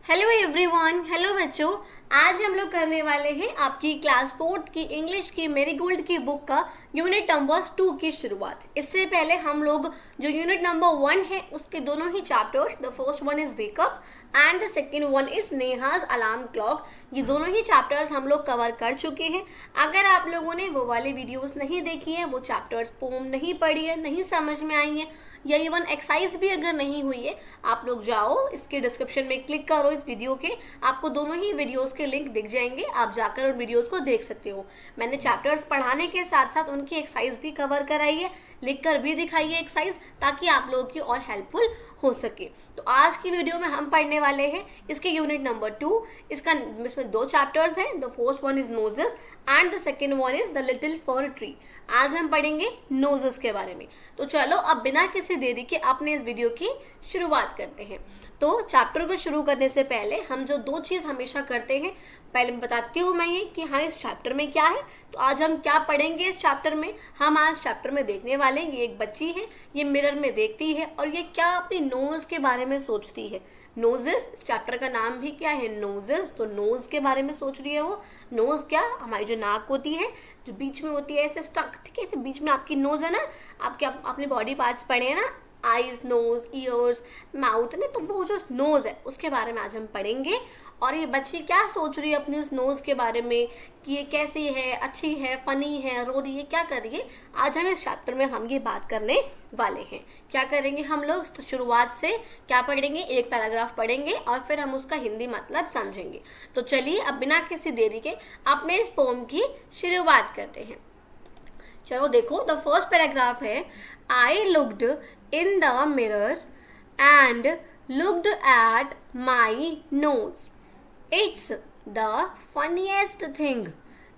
Hello everyone, hello बच्चों। आज हम लोग करने वाले हैं आपकी क्लास 4 की इंग्लिश की मेरीगोल्ड की बुक का यूनिट नंबर 2 की शुरुआत। इससे पहले हम लोग जो यूनिट नंबर 1 है उसके दोनों ही chapters, the first one is wake up and the second one is Neha's alarm clock, ये दोनों ही चैप्टर्स हम लोग कवर कर चुके हैं। अगर आप लोगों ने वो वाले वीडियोस नहीं देखी है, वो चैप्टर्स पोम नहीं पढ़ी है, नहीं समझ में आई है, या इवन एक्सरसाइज भी अगर नहीं हुई है, आप लोग जाओ इसके डिस्क्रिप्शन में क्लिक करो इस वीडियो के, आपको दोनों ही वीडियोस के लिंक दिख जाएंगे, आप जाकर उन वीडियोस को देख सकते हो। मैंने चैप्टर्स पढ़ाने के साथ साथ उनकी एक्सरसाइज भी कवर कराई है, लिख कर भी दिखाई है एक्सरसाइज, ताकि आप लोगों की और हेल्पफुल हो सके। तो आज की वीडियो में हम पढ़ने वाले हैं इसके यूनिट नंबर 2। इसमें दो चैप्टर्स हैं, the first one is noses and the second one is the little for tree. आज हम पढ़ेंगे नोजेस के बारे में। तो चलो अब बिना किसी देरी के अपने इस वीडियो की शुरुआत करते हैं। तो चैप्टर को शुरू करने से पहले हम जो दो चीज हमेशा करते हैं, पहले बताती हूँ मैं ये कि हाँ इस चैप्टर में क्या है। तो आज हम क्या पढ़ेंगे इस चैप्टर में, हम आज चैप्टर में देखने वाले हैं, ये एक बच्ची है, ये मिरर में देखती है और ये क्या अपनी नोज के बारे में सोचती है। नोजेस, इस चैप्टर का नाम भी क्या है, नोजेस। तो नोज के बारे में सोच रही है वो। नोज क्या, हमारी जो नाक होती है जो बीच में होती है ऐसे स्टक, ठीक है, ऐसे बीच में आपकी नोज है ना। आपके अपने बॉडी पार्ट्स पढ़े हैं ना, आईज, नोज, ईयर्स, माउथ ने, तो वो जो नोज है उसके बारे में आज हम पढ़ेंगे। और ये बच्ची क्या सोच रही है अपनी उस नोज के बारे में कि ये कैसी है, अच्छी है, फनी है, रो रही है, क्या कर रही है, आज हम इस चैप्टर में हम ये बात करने वाले हैं। क्या करेंगे हम लोग, शुरुआत से क्या पढ़ेंगे, एक पैराग्राफ पढ़ेंगे और फिर हम उसका हिंदी मतलब समझेंगे। तो चलिए अब बिना किसी देरी के अपने इस पोम की शुरुआत करते हैं। चलो देखो, द फर्स्ट पैराग्राफ है, आई looked in the mirror and looked at my nose. It's the funniest thing,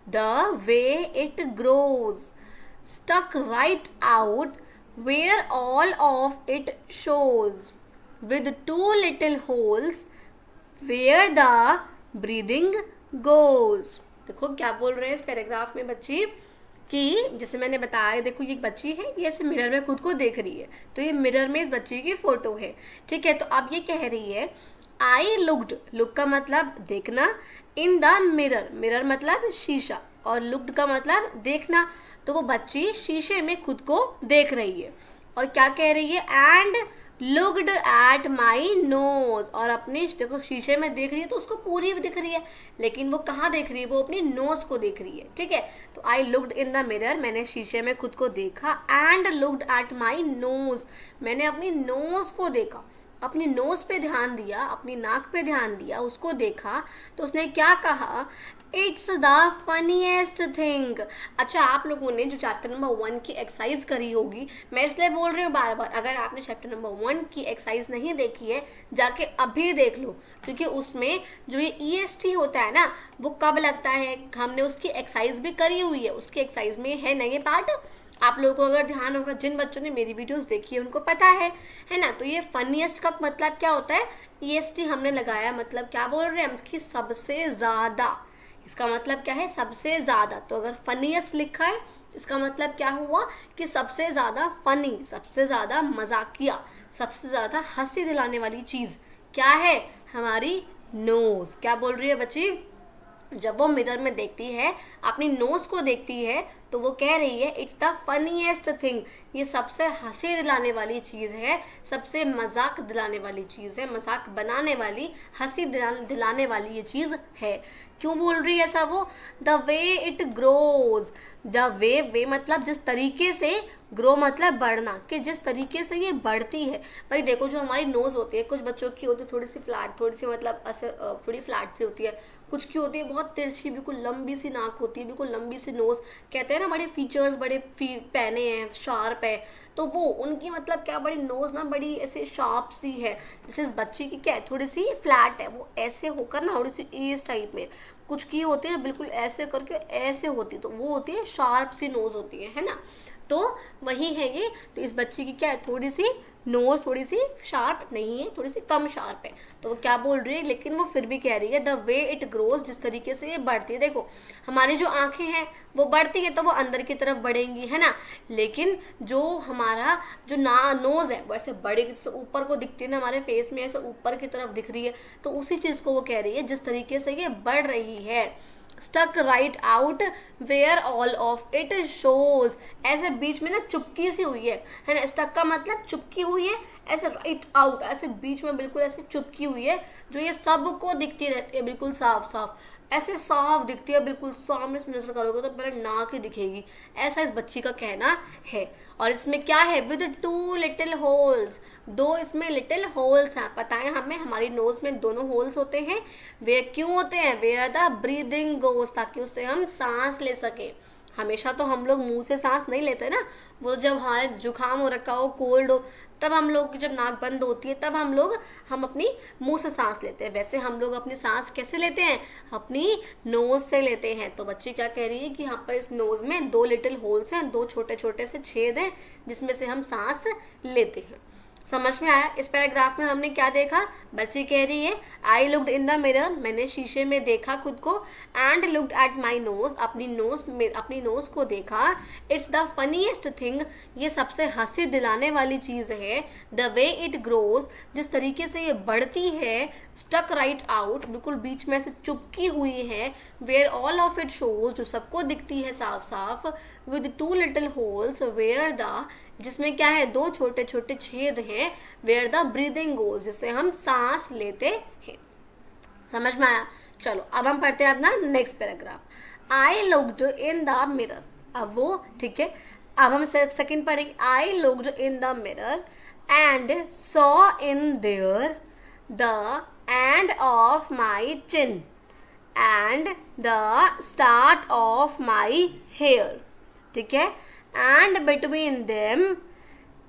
the way it grows, stuck right out where all of it shows, with two little holes where the breathing goes. देखो क्या बोल रहे हैं इस paragraph में बच्ची कि जैसे मैंने बताया, देखो ये बच्ची है, ये ऐसे मिरर में खुद को देख रही है, तो ये मिरर में इस बच्ची की फोटो है, ठीक है। तो अब ये कह रही है आई लुक्ड, लुक का मतलब देखना, इन द मिरर, मिरर मतलब शीशा, और लुक्ड का मतलब देखना। तो वो बच्ची शीशे में खुद को देख रही है और क्या कह रही है, and looked at my nose, और अपने देखो शीशे में देख रही है तो उसको पूरी दिख रही है, लेकिन वो कहाँ देख रही है, वो अपनी नोज को देख रही है, ठीक है। तो आई लुक्ड इन द मिरर, मैंने शीशे में खुद को देखा, and looked at my nose, मैंने अपनी नोज को देखा, अपनी नोज पे ध्यान दिया, अपनी नाक पे ध्यान दिया, उसको देखा। तो उसने क्या कहा, इट्स द फनीएस्ट थिंग। अच्छा, आप लोगों ने जो चैप्टर नंबर 1 की एक्सरसाइज करी होगी, मैं इसलिए बोल रही हूँ बार बार, अगर आपने चैप्टर नंबर 1 की एक्सरसाइज नहीं देखी है जाके अभी देख लो, क्योंकि उसमें जो ये EST होता है ना, वो कब लगता है, हमने उसकी एक्सरसाइज भी करी हुई है, उसकी एक्सरसाइज में है ना ये पार्ट। आप लोगों को अगर ध्यान होगा, जिन बच्चों ने मेरी वीडियोस देखी है उनको पता है ना। तो ये फनीएस्ट का मतलब क्या होता है, EST हमने लगाया, मतलब क्या बोल रहे हैं हम कि सबसे ज्यादा, इसका मतलब क्या है, सबसे ज्यादा। तो अगर फनीएस्ट लिखा है इसका मतलब क्या हुआ कि सबसे ज्यादा फनी, सबसे ज्यादा मजाकिया, सबसे ज्यादा हंसी दिलाने वाली चीज क्या है, हमारी नोज। क्या बोल रही है बच्ची, जब वो मिरर में देखती है, अपनी नोज को देखती है, तो वो कह रही है इट्स द फनीएस्ट थिंग, ये सबसे हंसी दिलाने वाली चीज है, सबसे मजाक दिलाने वाली चीज है, मजाक बनाने वाली, हंसी दिलाने वाली ये चीज है। क्यों बोल रही है ऐसा वो, the way it grows, the way मतलब जिस तरीके से, ग्रो मतलब बढ़ना, कि जिस तरीके से ये बढ़ती है। भाई देखो, जो हमारी नोज होती है, कुछ बच्चों की होती है थोड़ी सी फ्लैट, थोड़ी सी मतलब ऐसे थोड़ी फ्लैट सी होती है, कुछ की होती है बहुत तिरछी, बिल्कुल लंबी सी नाक होती है, बिल्कुल लंबी सी नोज, कहते हैं ना बड़े फीचर्स, बड़े पैने हैं, शार्प है, तो वो उनकी मतलब क्या, बड़ी नोज ना बड़ी ऐसे शार्प सी है। जैसे इस बच्ची की क्या है, थोड़ी सी फ्लैट है, वो ऐसे होकर ना थोड़ी सी इस टाइप में, कुछ की होती है बिल्कुल ऐसे करके ऐसे होती, तो वो होती है शार्प सी नोज होती है ना। तो वही है ये। तो इस बच्ची की क्या है, थोड़ी सी नोज थोड़ी सी शार्प नहीं है, थोड़ी सी कम शार्प है। तो वो क्या बोल रही है, लेकिन वो फिर भी कह रही है द वे इट ग्रोज, जिस तरीके से ये बढ़ती है। देखो हमारी जो आंखें हैं वो बढ़ती है तो वो अंदर की तरफ बढ़ेंगी, है ना, लेकिन जो हमारा जो नोज है वो ऐसे बढ़ेगी, तो ऊपर को दिखती है ना, हमारे फेस में ऐसे ऊपर की तरफ दिख रही है। तो उसी चीज को वो कह रही है जिस तरीके से ये बढ़ रही है। Stuck right out where all of it shows, ऐसे बीच में ना चुपकी सी हुई है ना। स्टक का मतलब चुपकी हुई है, ऐसे राइट आउट, ऐसे बीच में बिल्कुल ऐसे चुपकी हुई है, जो ये सबको दिखती रहती है बिल्कुल साफ साफ, ऐसे साफ दिखती है, बिल्कुल सामने से नजर करोगे तो पहले नाक ही दिखेगी, ऐसा इस बच्ची का कहना है। और इसमें क्या है, विद 2 लिटिल होल्स, 2 इसमें लिटिल होल्स हैं। पता है हमें, हमारी नोज में दोनों होल्स होते हैं। वे क्यों होते हैं, वेयर द ब्रीदिंग गोज, ताकि उससे हम सांस ले सके। हमेशा तो हम लोग मुंह से सांस नहीं लेते ना, वो जब हमारे जुकाम हो रखा हो, कोल्ड हो, तब हम लोग, जब नाक बंद होती है तब हम अपनी मुंह से सांस लेते हैं। वैसे हम लोग अपनी सांस कैसे लेते हैं, अपनी नोज से लेते हैं। तो बच्ची क्या कह रही है कि यहाँ पर इस नोज में 2 लिटिल होल्स हैं, 2 छोटे छोटे से छेद हैं, जिसमें से हम सांस लेते हैं। समझ में आया। इस पैराग्राफ में हमने क्या देखा, बच्ची कह रही है आई लुक्ड इन द मिरर, मैंने शीशे में देखा खुद को, and looked at my nose, अपनी नोज को देखा। इट्स द फनीएस्ट थिंग, ये सबसे हंसी दिलाने वाली चीज है। द वे इट ग्रोज, जिस तरीके से ये बढ़ती है। स्टक राइट आउट, बिल्कुल बीच में से चुपकी हुई है। Where all of it shows, जो सबको दिखती है साफ साफ। With 2 little holes, where the, जिसमें क्या है, 2 छोटे छोटे छेद हैं। वेयर द ब्रीदिंग गोज, जिससे हम सांस लेते हैं। समझ में आया। चलो अब हम पढ़ते हैं अपना next paragraph. I looked in the mirror, अब वो ठीक है, अब हम सेकंड पढ़ेंगे। I looked in the mirror and saw in there the end of my chin and the start of my hair, ठीक है, and between them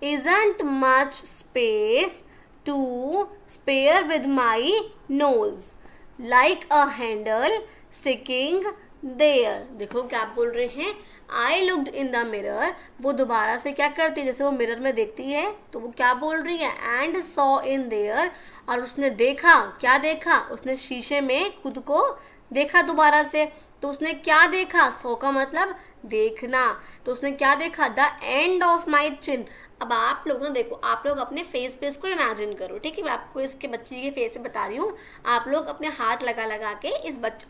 isn't much space to spare with my nose like a handle sticking there। देखो क्या बोल रहे हैं, I looked in the mirror, वो दोबारा से क्या करती है, जैसे वो मिरर में देखती है तो वो क्या बोल रही है, and saw in there, और उसने देखा, क्या देखा, उसने शीशे में खुद को देखा दोबारा से। तो उसने क्या देखा, सो का मतलब देखना, तो उसने क्या देखा, द एंड ऑफ माई चिन। अब आप लोग ना देखो, आप लोग अपने फेस पे इसको इमेजिन करो, ठीक है, मैं आपको इसके बच्ची के फेस पे बता रही हूँ, आप लोग अपने हाथ लगा लगा के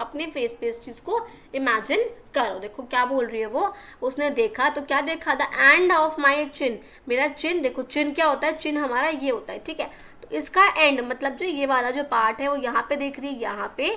अपने फेस पे इस चीज को इमेजिन करो। देखो क्या बोल रही है वो, उसने देखा तो क्या देखा, द एंड ऑफ माई चिन, मेरा चिन, देखो चिन क्या होता है, चिन हमारा ये होता है, ठीक है, तो इसका एंड मतलब जो ये वाला जो पार्ट है वो यहाँ पे देख रही है, यहाँ पे,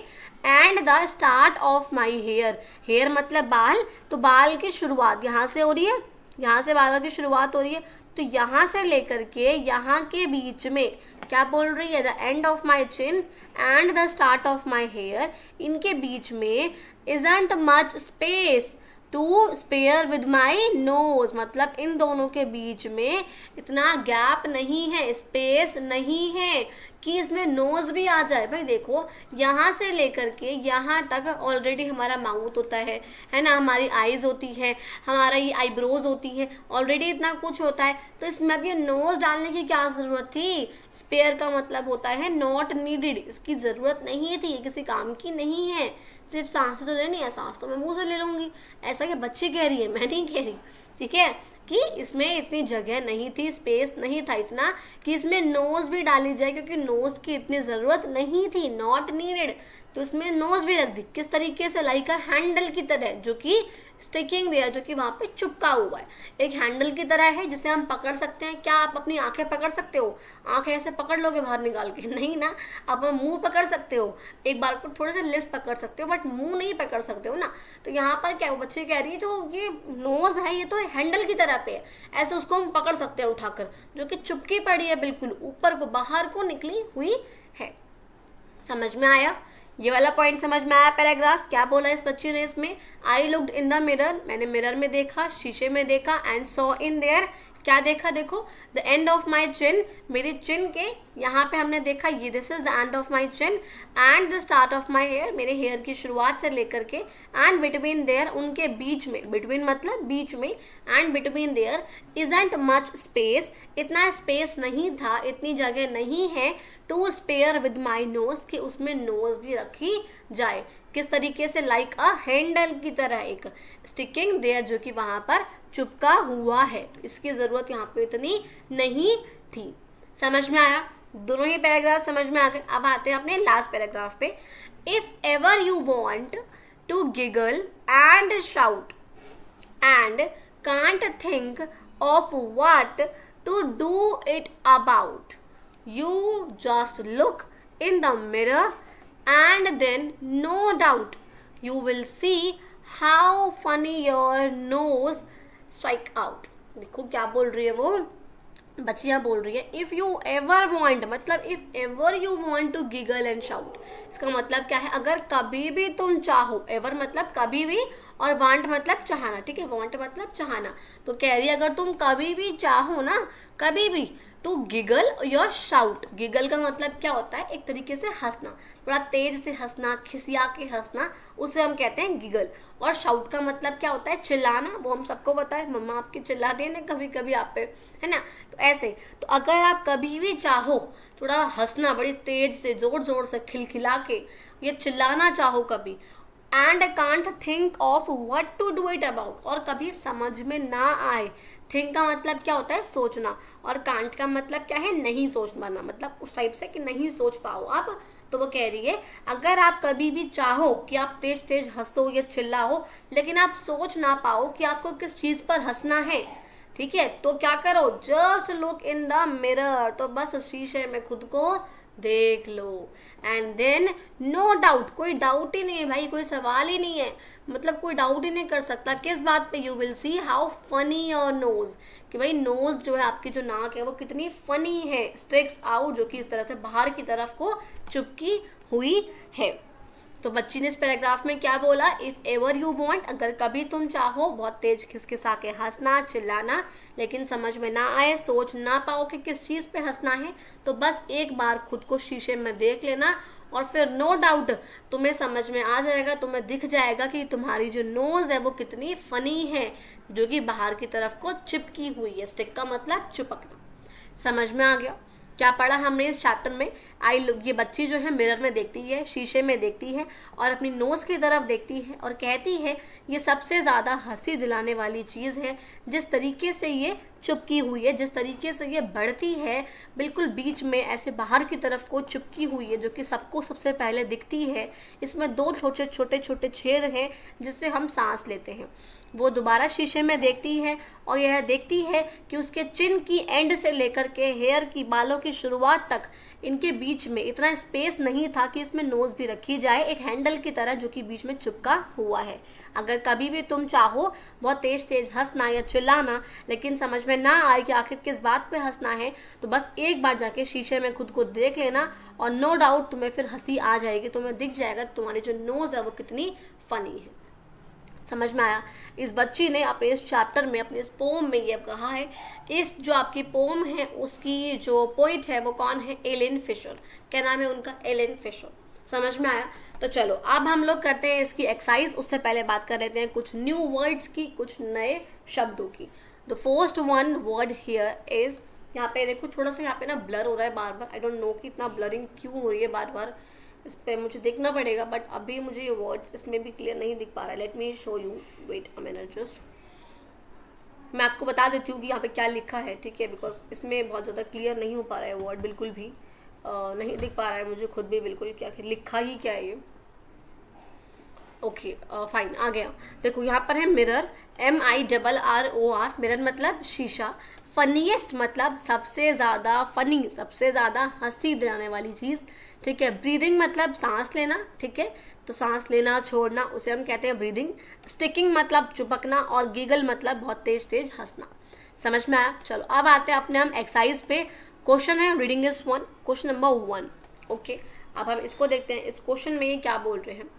and the start of my hair, hair मतलब बाल, तो बाल की शुरुआत यहाँ से हो रही है, यहाँ से बालों की शुरुआत हो रही है, तो यहाँ से लेकर के यहाँ के बीच में क्या बोल रही है, the end of my chin and the start of my hair, इनके बीच में isn't much space to spare with my nose, मतलब इन दोनों के बीच में इतना गैप नहीं है, स्पेस नहीं है कि इसमें नोज भी आ जाए। भाई देखो यहाँ से लेकर के यहाँ तक ऑलरेडी हमारा माउथ होता है ना, हमारी आईज होती है, हमारा ये आईब्रोज होती है, ऑलरेडी इतना कुछ होता है, तो इसमें अब ये नोज डालने की क्या जरूरत थी। स्पेयर का मतलब होता है नॉट नीडेड, इसकी जरूरत नहीं थी, किसी काम की नहीं है, सिर्फ सांस तो लेनी है, सांस तो मैं मुंह से ले लूंगी, ऐसा कि बच्ची कह रही है, मैं नहीं कह रही, ठीक है, कि इसमें इतनी जगह नहीं थी, स्पेस नहीं था इतना कि इसमें नोज भी डाली जाए, क्योंकि नोज की इतनी जरूरत नहीं थी, नॉट नीडेड, तो इसमें नोज भी रख दी। किस तरीके से, लाइक अ हैंडल की तरह, जो कि स्टिकिंग देयर, जो कि वहां पे चिपका हुआ है, एक हैंडल की तरह है जिसे हम पकड़ सकते हैं। क्या आप अपनी आंखें पकड़ सकते हो, आंखें ऐसे पकड़ लोगे बाहर निकाल के, नहीं ना, आप मुंह पकड़ सकते हो, एक बार को थोड़े से लिप्स पकड़ सकते हो, बट मुंह नहीं पकड़ सकते हो ना। तो यहाँ पर क्या बच्चे कह रही है, जो ये नोज है ये तो हैंडल की तरह पे है, ऐसे उसको हम पकड़ सकते हैं उठाकर, जो कि चुपकी पड़ी है, बिल्कुल ऊपर को बाहर को निकली हुई है। समझ में आया, ये वाला पॉइंट समझ में आया। पैराग्राफ क्या बोला इस बच्ची ने इसमें, आई लुक्ड इन द मिरर, मैंने मिरर में देखा, शीशे में देखा, एंड सॉ इन देयर, क्या देखा, देखो the end of my chin, मेरे चिन के यहाँ पे हमने देखा ये this is the end of my chin, and the start of my hair, मेरे हेयर की शुरुआत से लेकर के, एंड बिटवीन देयर, उनके बीच में, बिटवीन मतलब बीच में, and between there isn't much space, इतना स्पेस नहीं था, इतनी जगह नहीं है, to spare with my nose, कि उसमें नोज भी रखी जाए, किस तरीके से, लाइक अ हैंडल की तरह, एक स्टिकिंग देयर, जो कि वहां पर चिपका हुआ है, तो इसकी जरूरत यहाँ पे इतनी नहीं थी। समझ में आया, दोनों ही पैराग्राफ समझ में आ गए। अब आते हैं अपने लास्ट पैराग्राफ पे। If ever you want to giggle and shout and can't think of what to do it about, you just look in the mirror and then no doubt you will see how funny your nose strike out। देखो क्या बोल रही है वो बच्चियां, बोल रही है इफ यू एवर वॉन्ट, मतलब if ever you want to giggle and shout, इसका मतलब क्या है, अगर कभी भी तुम चाहो, एवर मतलब कभी भी, और वांट मतलब चाहना, ठीक है, वांट मतलब चाहना, तो कह रही है अगर तुम कभी भी चाहो ना, कभी भी, टू गिगल या शाउट, गिगल का मतलब क्या होता है, एक तरीके से हंसना, थोड़ा तेज से हंसना, खिसिया के हंसना, उसे हम कहते हैं गिगल। और शाउट का मतलब क्या होता है, चिल्लाना, वो हम सबको पता है, मम्मा आपकी चिल्ला देने कभी कभी आप पे, है ना, तो ऐसे, तो अगर आप कभी भी चाहो थोड़ा हंसना, बड़ी तेज से, जोर जोर से, खिलखिला के, ये चिल्लाना चाहो कभी, and can't think of what to do it about, और कभी समझ में ना आए, थिंक का मतलब क्या होता है, सोचना, और कांट का मतलब क्या है, नहीं सोच पाना, मतलब उस टाइप से कि नहीं सोच पाओ आप। तो वो कह रही है अगर आप कभी भी चाहो कि आप तेज तेज हंसो या चिल्लाओ, लेकिन आप सोच ना पाओ कि आपको किस चीज पर हंसना है, ठीक है, तो क्या करो, just look in the mirror, तो बस शीशे में खुद को देख लो, एंड देन नो डाउट, कोई डाउट ही नहीं है भाई, कोई सवाल ही नहीं है, मतलब कोई डाउट ही नहीं कर सकता किस बात पे, you will see how funny your nose, कि भाई नोज जो है, आपकी जो नाक है वो कितनी फनी है, स्ट्रिक्स आउट, जो कि इस तरह से बाहर की तरफ को चुपकी हुई है। तो बच्ची ने इस पैराग्राफ में क्या बोला, इफ एवर यू वांट, अगर कभी तुम चाहो बहुत तेज खिसखिसा के हंसना, चिल्लाना, लेकिन समझ में ना आए, सोच ना पाओ कि किस चीज पे हंसना है, तो बस एक बार खुद को शीशे में देख लेना, और फिर नो डाउट तुम्हें समझ में आ जाएगा, तुम्हें दिख जाएगा कि तुम्हारी जो नोज है वो कितनी फनी है, जो कि बाहर की तरफ को चिपकी हुई है, स्टिक का मतलब चिपकना। समझ में आ गया क्या पढ़ा हमने इस चैप्टर में। आई लुक, ये बच्ची जो है मिरर में देखती है, शीशे में देखती है, और अपनी नोज की तरफ देखती है, और कहती है ये सबसे ज्यादा हंसी दिलाने वाली चीज है, जिस तरीके से ये चिपकी हुई है, जिस तरीके से ये बढ़ती है, बिल्कुल बीच में ऐसे बाहर की तरफ को चिपकी हुई है, जो कि सबको सबसे पहले दिखती है। इसमें दो छोटे छोटे छोटे छेद हैं जिससे हम सांस लेते हैं। वो दोबारा शीशे में देखती है और यह देखती है कि उसके चिन की एंड से लेकर के हेयर की, बालों की शुरुआत तक, इनके बीच में इतना स्पेस नहीं था कि इसमें नोज भी रखी जाए, एक हैंडल की तरह जो कि बीच में चिपका हुआ है। अगर कभी भी तुम चाहो बहुत तेज तेज हंसना या चिल्लाना, लेकिन समझ में ना आए कि आखिर किस बात पे हंसना है, तो बस एक बार जाके शीशे में खुद को देख लेना, और नो डाउट तुम्हें फिर हंसी आ जाएगी, तुम्हें दिख जाएगा तुम्हारी जो नोज है वो कितनी फनी है। समझ में आया। इस बच्ची ने अपने इस चैप्टर में, अपने इस पोम में ये कहा है, इस जो आपकी पोम है उसकी जो पोइट है वो कौन है, एलेन फिशर। क्या नाम है उनका, एलेन फिशर। समझ में आया। तो चलो अब हम लोग करते हैं इसकी एक्सरसाइज। उससे पहले बात कर लेते हैं कुछ न्यू वर्ड्स की, कुछ नए शब्दों की। The first one word here is, यहाँ पे देखो थोड़ा सा यहाँ पे ना ब्लर हो रहा है बार बार, आई डोंट नो कि इतना ब्लरिंग क्यों हो रही है बार बार, इस पे मुझे देखना पड़ेगा, बट अभी मुझे ये वर्ड्स इसमें भी क्लियर नहीं दिख पा रहा है। Let me show you, wait a minute just. मैं आपको बता देती हूँ कि यहाँ पे क्या लिखा है, ठीक है, बिकॉज इसमें बहुत ज़्यादा क्लियर नहीं हो पा रहा है वर्ड, बिल्कुल भी नहीं दिख पा रहा है मुझे खुद भी बिल्कुल, क्या लिखा ही क्या है ये। ओके फाइन, आ गया। देखो यहाँ पर है मिरर, MIRROR, मिरर मतलब शीशा। फनीएस्ट मतलब सबसे ज्यादा फनी, सबसे ज्यादा हंसी दिलाने वाली चीज, ठीक है। ब्रीदिंग मतलब सांस लेना, ठीक है, तो सांस लेना छोड़ना उसे हम कहते हैं ब्रीदिंग। स्टिकिंग मतलब चिपकना, और गिगल मतलब बहुत तेज तेज हंसना। समझ में आया। चलो अब आते हैं अपने हम एक्सरसाइज पे। क्वेश्चन है reading is 1, question number 1। Okay, अब हम इसको देखते हैं। इस क्वेश्चन में ये क्या बोल रहे हैं,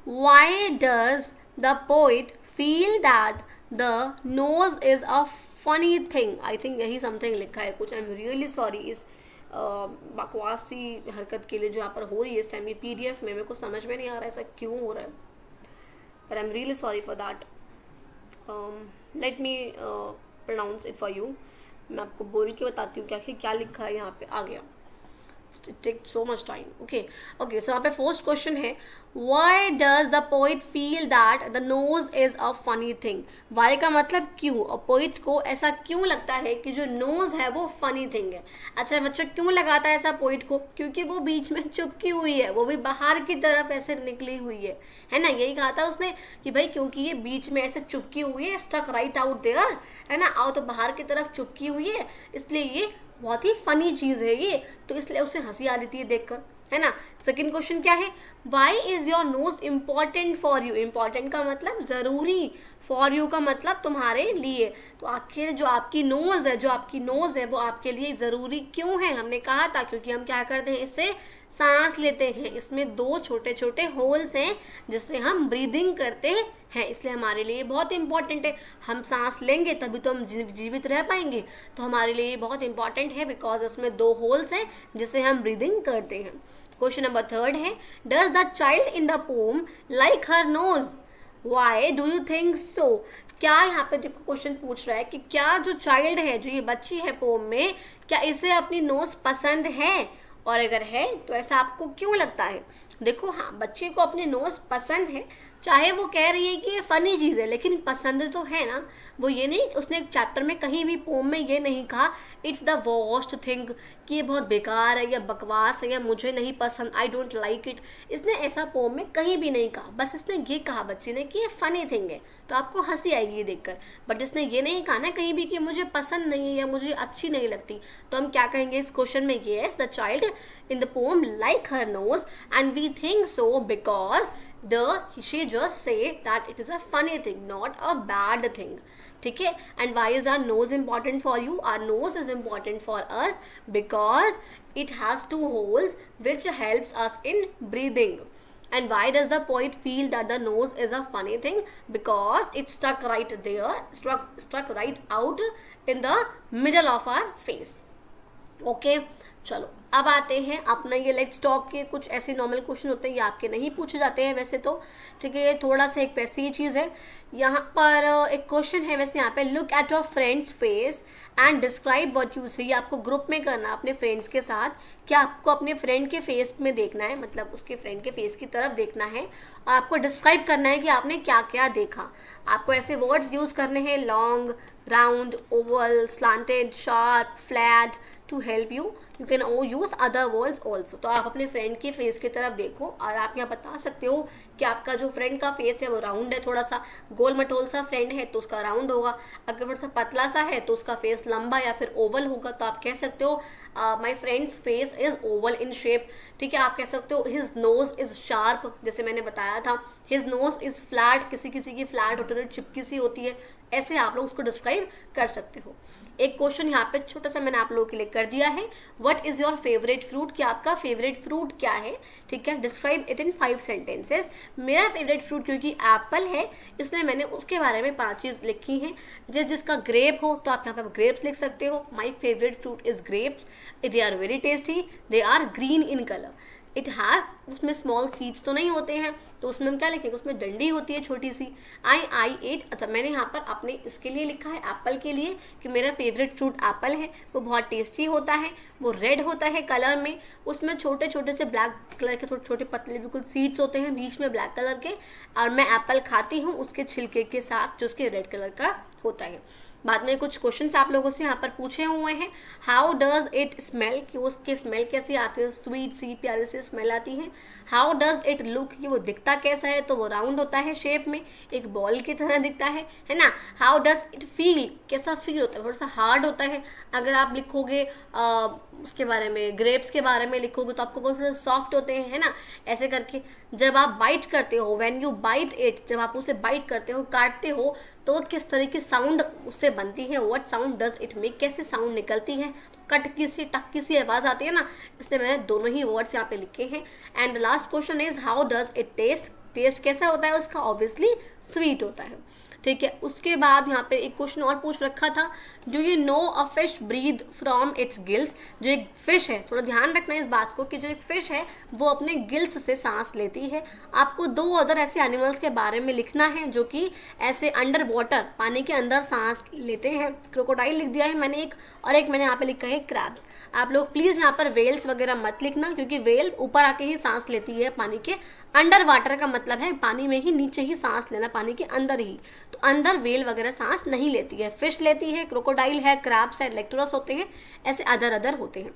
Why does the poet feel that the nose is a funny thing, I think यही समथिंग लिखा है कुछ। आई एम रियली सॉरी इस बकवासी हरकत के लिए जो यहाँ पर हो रही है इस टाइम ये PDF में, मेरे को समझ में नहीं आ रहा है ऐसा क्यों हो रहा है, but I am really sorry for that. Let me pronounce it for you. मैं आपको बोल के बताती हूँ क्या लिखा है यहाँ पे। आ गया, it takes so much time. Okay, so यहाँ पे फर्स्ट क्वेश्चन है, why does the poet feel that the nose is a funny thing? why का मतलब क्यों, और पोइट को ऐसा क्यों लगता है कि जो नोज है वो फनी थिंग है। अच्छा बच्चों, क्यों लगाता है ऐसा पोइट को? क्योंकि वो बीच में चुपकी हुई है, वो भी बाहर की तरफ ऐसे निकली हुई है ना। यही कहा था उसने कि भाई क्योंकि ये बीच में ऐसे चुपकी हुई है, स्टक राइट आउट देयर, है ना, आओ तो बाहर की तरफ चुपकी हुई है, इसलिए ये बहुत ही फनी चीज है ये, तो इसलिए उसे हंसी आ रही थी देखकर, है ना। सेकंड क्वेश्चन क्या है, why is your nose important for you? Important का मतलब जरूरी, फॉर यू का मतलब तुम्हारे लिए। तो आखिर जो आपकी नोज है वो आपके लिए जरूरी क्यों है? हमने कहा था क्योंकि हम क्या करते हैं, इससे सांस लेते हैं, इसमें 2 छोटे छोटे होल्स हैं जिससे हम ब्रीदिंग करते हैं, इसलिए हमारे लिए बहुत इंपॉर्टेंट है। हम सांस लेंगे तभी तो हम जीवित रह पाएंगे, तो हमारे लिए बहुत इंपॉर्टेंट है बिकॉज इसमें 2 होल्स हैं जिससे हम ब्रीदिंग करते हैं। क्वेश्चन नंबर 3 है, does the child in the pome like her nose? Why do you think so? क्या यहाँ पे देखो क्वेश्चन पूछ रहा है कि क्या जो चाइल्ड है, जो ये बच्ची है पोम में, क्या इसे अपनी नोज पसंद है, और अगर है तो ऐसा आपको क्यों लगता है? देखो हाँ, बच्चे को अपनी नोज पसंद है, चाहे वो कह रही है कि ये फनी चीज है, लेकिन पसंद तो है ना। वो ये नहीं, उसने एक चैप्टर में कहीं भी पोम में ये नहीं कहा इट्स द वर्स्ट थिंग, कि ये बहुत बेकार है या बकवास है या मुझे नहीं पसंद, आई डोंट लाइक इट। इसने ऐसा पोम में कहीं भी नहीं कहा, बस इसने ये कहा बच्ची ने कि ये फनी थिंग है, तो आपको हंसी आएगी ये देखकर, बट इसने ये नहीं कहा ना कहीं भी कि मुझे पसंद नहीं है या मुझे अच्छी नहीं लगती। तो हम क्या कहेंगे इस क्वेश्चन में, yes the child in the poem like her nose and we think so because she just say that it is a funny thing, not a bad thing. ठीक है, and why is our nose important for you? Our nose is important for us because it has 2 holes which helps us in breathing. And why does the poet feel that the nose is a funny thing? Because it stuck right there, struck right out in the middle of our face. Okay, चलो अब आते हैं अपना ये let's talk के कुछ ऐसे normal question होते हैं, ये आपके नहीं पूछे जाते हैं वैसे तो, ठीक है, थोड़ा सा एक वैसी ही चीज़ है। यहाँ पर एक क्वेश्चन है वैसे यहाँ पे, look at your friends face and describe what you see. आपको ग्रुप में करना है अपने फ्रेंड्स के साथ, क्या आपको अपने फ्रेंड के फेस में देखना है, मतलब उसके फ्रेंड के फेस की तरफ देखना है, और आपको डिस्क्राइब करना है कि आपने क्या क्या देखा। आपको ऐसे वर्ड्स यूज करने हैं, long, round, oval, slanted, sharp, flat, to help you can use other words also. तो आप अपने फ्रेंड के फेस की तरफ देखो और आप यहाँ बता सकते हो कि आपका जो फ्रेंड का फेस है वो राउंड है, थोड़ा सा गोल मटोल सा फ्रेंड है तो उसका राउंड होगा, अगर थोड़ा सा पतला सा है तो उसका फेस लंबा या फिर ओवल होगा। तो आप कह सकते हो my friends face is oval in shape, ठीक है। आप कह सकते हो हिज नोज इज शार्प, जैसे मैंने बताया था, हिज नोज इज फ्लैट, किसी किसी की फ्लैट होती है, चिपकी सी होती है, ऐसे आप लोग उसको डिस्क्राइब कर सकते हो। एक क्वेश्चन यहाँ पे छोटा सा मैंने आप लोगों के लिए कर दिया है, what is your favourite fruit, कि आपका फेवरेट फ्रूट क्या है, ठीक है, डिस्क्राइब इट इन 5 सेंटेंसेस। मेरा फेवरेट फ्रूट क्योंकि एप्पल है इसलिए मैंने उसके बारे में 5 चीज लिखी हैं। जिसका ग्रेप हो तो आप यहाँ पे ग्रेप्स लिख सकते हो, my favourite fruit is grapes, they are very tasty, they are green in colour, it has, उसमें स्मॉल सीड्स तो नहीं होते हैं तो उसमें हम क्या लिखेंगे, उसमें डंडी होती है छोटी सी, आई एट। अच्छा मैंने यहाँ पर अपने इसके लिए लिखा है एप्पल के लिए कि मेरा फेवरेट फ्रूट एप्पल है, वो बहुत टेस्टी होता है, वो रेड होता है कलर में, उसमें छोटे छोटे से ब्लैक कलर के छोटे छोटे पतले बिल्कुल सीड्स होते हैं बीच में ब्लैक कलर के, और मैं एप्पल खाती हूँ उसके छिलके के साथ जो उसके रेड कलर का होता है। बाद में कुछ क्वेश्चंस आप लोगों से यहाँ पर पूछे हुए हैं, हाउ डज इट स्मेल, कि उसकी स्मेल कैसी आती है, स्वीट सी प्यारी सी स्मेल आती है। हाउ डज इट लुक, कि वो दिखता कैसा है, तो वो राउंड होता है शेप में, एक बॉल की तरह दिखता है ना। हाउ डज इट फील, कैसा फील होता है, थोड़ा सा हार्ड होता है। अगर आप लिखोगे उसके बारे में, ग्रेप्स के बारे में लिखोगे तो आपको बहुत सॉफ्ट होते हैं, है ना, ऐसे करके। जब आप बाइट करते हो, व्हेन यू बाइट इट, जब आप उसे बाइट करते हो, काटते हो, तो किस तरह की साउंड उससे बनती है, what sound does it make, कैसे साउंड निकलती है, कटकी सी टक्की सी आवाज आती है ना, इसलिए मैंने दोनों ही वर्ड्स यहाँ पे लिखे हैं। And the last question is how does it taste, taste कैसा होता है उसका, ऑब्वियसली स्वीट होता है। ठीक है। उसके बाद यहाँ पे एक क्वेश्चन और पूछ रखा था, जो ये know a fish breathe from its gills. जो एक फिश है, थोड़ा ध्यान रखना इस बात को कि जो एक फिश है वो अपने गिल्स से सांस लेती है। आपको 2 अदर ऐसे एनिमल्स के बारे में लिखना है जो कि ऐसे अंडर वाटर, पानी के अंदर सांस लेते हैं। क्रोकोडाइल लिख दिया है मैंने एक, और एक मैंने यहाँ पे लिखा है क्रैब्स। आप लोग प्लीज यहाँ पर वेल्स वगैरह मत लिखना, क्योंकि वेल ऊपर आके ही सांस लेती है पानी के अंडर वाटर का मतलब है पानी में ही, नीचे ही सांस लेना, पानी के अंदर ही। तो अंदर वेल वगैरह सांस नहीं लेती है। फिश लेती है, क्रोकोडाइल है, क्रैब्स है, लेक्टोरस होते हैं, ऐसे अदर होते हैं।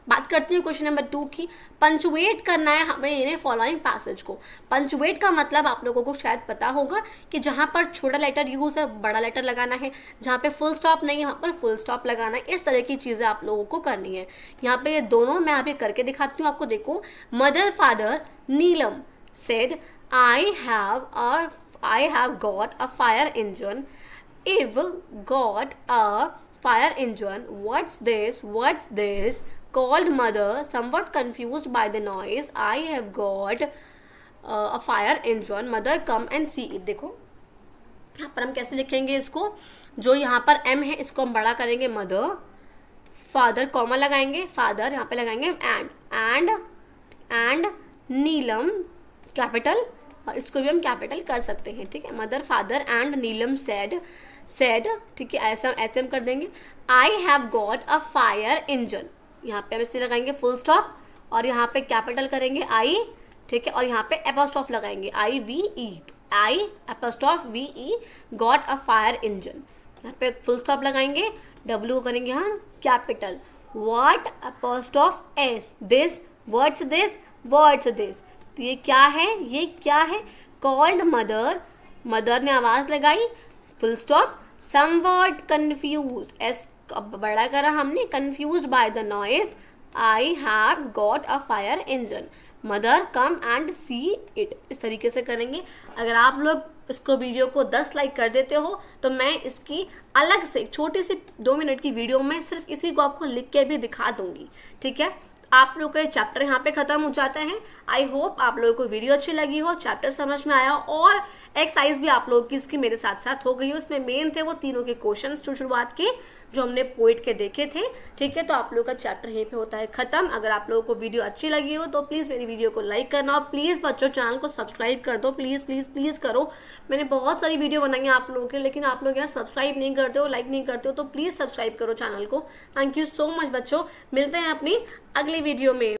बात करती हूँ क्वेश्चन नंबर 2 की। पंचुएट करना है हमें इन्हें फॉलोइंग पैसेज को। पंचुएट का मतलब आप लोगों को शायद पता होगा कि जहां पर छोटा लेटर यूज है बड़ा लेटर लगाना है, जहां पे फुल स्टॉप नहीं है वहां पर फुल स्टॉप लगाना है। इस तरह की चीजें आप लोगों को करनी है। यहाँ पे ये दोनों मैं अभी करके दिखाती हूँ आपको। देखो, mother father Neelam said, I have got a fire engine. If got a fire engine, what's this? Called mother, somewhat confused by the noise. I have got a fire engine. Mother, come and see it. देखो यहाँ पर हम कैसे लिखेंगे इसको। जो यहाँ पर M है इसको हम बड़ा करेंगे, मदर, फादर कॉमा लगाएंगे, फादर यहाँ पे लगाएंगे एंड नीलम कैपिटल, और इसको भी हम कैपिटल कर सकते हैं, ठीक है। Mother father and Neelam said, ठीक है, ऐसे हम कर देंगे। I have got a fire engine, यहाँ पे हम इसे लगाएंगे फुल स्टॉप, और यहाँ पे कैपिटल करेंगे आई, ठीक है, और यहाँ पे एपोस्ट्रोफ लगाएंगे IVE, I apostrophe VE, got a fire engine. यहाँ पे फुल स्टॉप लगाएंगे, W करेंगे यहाँ capital, what apostrophe S, this, what's this. तो ये क्या है, कॉल्ड मदर, मदर ने आवाज लगाई, full stop, somewhat confused, S बड़ा करा हमने, confused by the noise, I have got a fire engine, mother come and see it. इस तरीके से करेंगे। अगर आप लोग इसको वीडियो को 10 लाइक कर देते हो तो मैं इसकी अलग से छोटी सी 2 मिनट की वीडियो में सिर्फ इसी को आपको लिख के भी दिखा दूंगी, ठीक है। आप लोग का चैप्टर यहाँ पे खत्म हो जाता है। आई होप आप लोगों को वीडियो अच्छी लगी हो, चैप्टर समझ में आया, और एक्सरसाइज भी आप लोगों की इसकी मेरे साथ साथ हो गई हो। इसमें मेन थे वो तीनों के क्वेश्चंस शुरुआत के जो हमने पोइट के देखे थे, ठीक है। तो आप लोग का चैप्टर यहीं पे होता है खत्म। अगर आप लोगों को वीडियो अच्छी लगी हो तो प्लीज मेरी वीडियो को लाइक करना, और प्लीज बच्चों चैनल को सब्सक्राइब कर दो, प्लीज करो। मैंने बहुत सारी वीडियो बनाई है आप लोगों के, लेकिन आप लोग यार सब्सक्राइब नहीं करते हो, लाइक नहीं करते हो, तो प्लीज सब्सक्राइब करो चैनल को। थैंक यू सो मच बच्चों, मिलते हैं अपनी अगली वीडियो में।